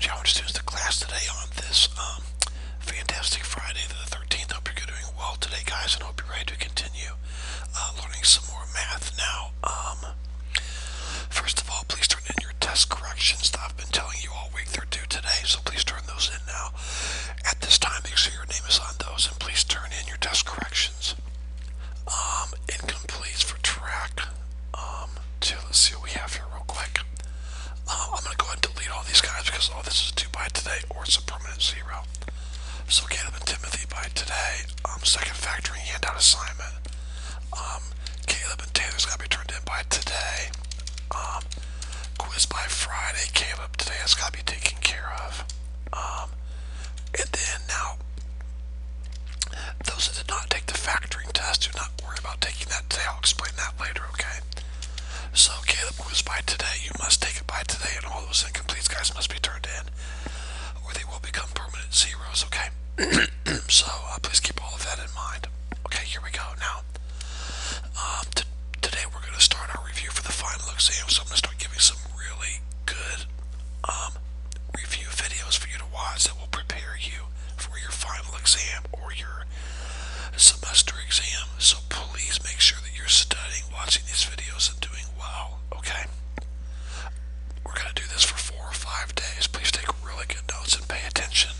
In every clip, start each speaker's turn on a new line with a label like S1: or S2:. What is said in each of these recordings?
S1: challenge students to class today on this fantastic Friday the 13th. Hope you're doing well today, guys, and hope you're ready to continue learning some more math now. First of all, please turn in your test corrections that I've been telling you all week they're due today, so please turn those in now. At this time, make sure your name is on those, and please turn in your test corrections. Incompletes for track. Let's see what we have here real quick. I'm going to go ahead and delete all these guys because all this is due by today or it's a permanent zero. So Caleb and Timothy by today. Second factoring handout assignment. Caleb and Taylor's got to be turned in by today. Quiz by Friday. Caleb today has got to be taken care of. And then now, those that did not take the factoring test, do not worry about taking that today. I'll explain that later, okay? So Caleb quiz by today. You must take it by today, and all those incompletes, guys, must be turned in, or they will become permanent zeros, okay? So please keep all of that in mind. Okay, here we go. Now, today we're going to start our review for the final exam, so I'm going to start giving some really good review videos for you to watch that will prepare you for your final exam or your semester exam. So please make sure that you're studying, watching these videos, and doing well, okay? We're going to do this for 4 or 5 days. Please take really good notes and pay attention.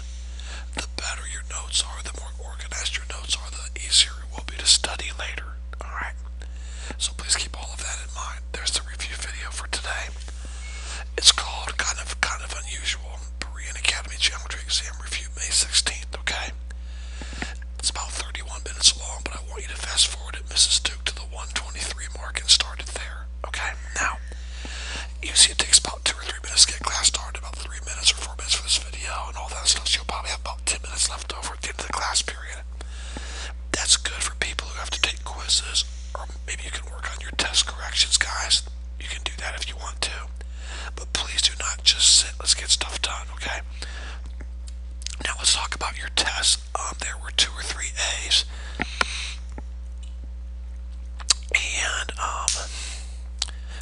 S1: The better your notes are, the more organized your notes are, the easier it will be to study later, alright? So please keep all of that in mind. There's the review video for today. It's called kind of unusual Berean Academy Geometry Exam Review May 16th, okay? It's about 31 minutes long, but I want you to fast forward at Mrs. Duke to the 123 mark and start it there, okay? Now, you see it takes about 2 or 3 minutes to get class started, about 3 minutes or 4 minutes for this video and all that stuff, so you'll probably have about 10 minutes left over at the end of the class period. That's good for people who have to take quizzes, or maybe you can work on your test corrections, guys. You can do that if you want to. But please do not just sit. Let's get stuff done, okay? Now let's talk about your tests. There were 2 or 3 A's. And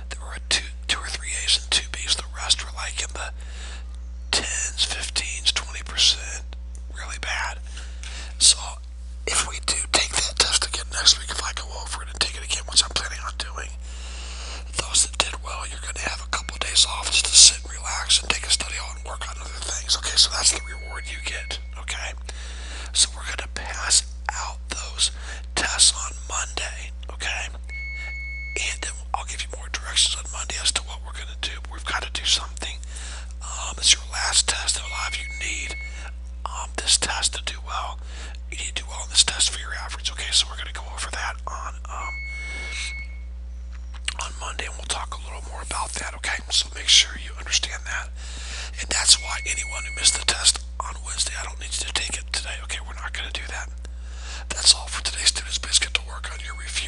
S1: there were two or 3 A's and 2 B's. The rest were like in the 10s, 15s, 20%. Really bad. So if we do take that test again next week, if I go over it and take it again, which I'm planning on doing, those that did well, you're going to have a couple of days off just to sit and relax and take a study hall and work on other things. Okay, so that's the reward you get. Okay, so we're going to pass out those tests on Monday. Okay, and then I'll give you more directions on Monday as to what we're going to do. But we've got to do something. It's your last test, and a lot of you need this test to do well. You need to do well on this test for your average. Okay, so we're going to go over that on Monday, and we'll talk a little more about that, okay? So make sure you understand that. And that's why anyone who missed the test on Wednesday, I don't need you to take it today, okay? We're not going to do that. That's all for today, students. Please get to work on your review.